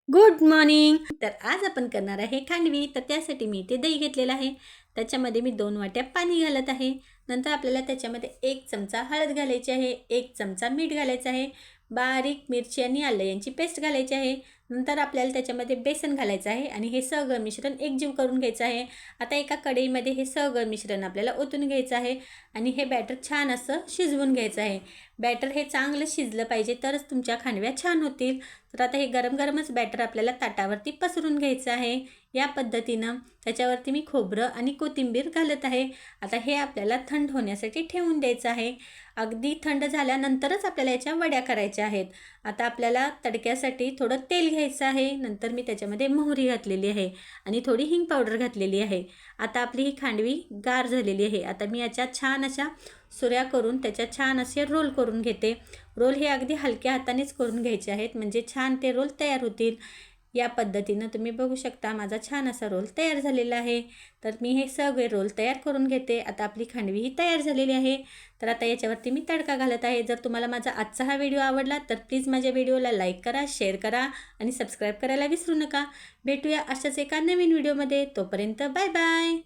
Good morning. तर आज आपण करणार आहे खांडवी. तर त्यासाठी मी इथे दही घेतलेलं आहे. त्याच्यामध्ये मी 2 वाट्या पाणी घालत आहे. नंतर आपल्याला त्याच्यामध्ये 1 चमचा हळद घालायची आहे, 1 चमचा मीठ घालायचं आहे, बारीक मिरची आणि आलं यांची पेस्ट घालायची आहे. नंतर आपल्याला त्याच्यामध्ये बेसन घालायचं आहे आणि हे सगळं मिश्रण एकजीव करून घ्यायचं आहे. आता एका कढईमध्ये हे सगळं मिश्रण आपल्याला ओतून घ्यायचं आहे आणि हे बॅटर छान असं शिजवून घ्यायचं आहे. बॅटर हे चांगलं शिजलं पाहिजे तरच तुमच्या खांडव्या छान होतील. तर आता हे गरम गरमच बॅटर आपल्याला ताटावरती पसरून घ्यायचं आहे. या पद्धतीनं त्याच्यावरती मी खोबरं आणि कोथिंबीर घालत आहे. आता हे आपल्याला थंड होण्यासाठी ठेवून द्यायचं आहे. अगदी थंड झाल्यानंतरच आपल्याला याच्या वड्या करायच्या आहेत. आता आपल्याला तडक्यासाठी थोडं तेल घ्यायचं आहे. नंतर मी त्याच्यामध्ये मोहरी घातलेली आहे आणि थोडी हिंग पावडर घातलेली आहे. आता आपली ही खांडवी गार झालेली आहे. आता मी याच्यात छान अशा सुऱ्या करून त्याच्यात छान असे रोल करून घेते. रोल हे अगदी हलक्या हातानेच करून घ्यायचे आहेत, म्हणजे छान ते रोल तयार होतील. या पद्धतीनं तुम्ही बघू शकता माझा छान असा रोल तयार झालेला आहे. तर मी हे सगळे रोल तयार करून घेते. आता आपली खांडवी ही तयार झालेली आहे. तर आता याच्यावरती मी तडका घालत आहे. जर तुम्हाला माझा आजचा हा व्हिडिओ आवडला तर प्लीज माझ्या व्हिडिओला लाईक करा, शेअर करा आणि सबस्क्राईब करायला विसरू नका. भेटूया अशाच एका नवीन व्हिडिओमध्ये. तोपर्यंत बाय बाय.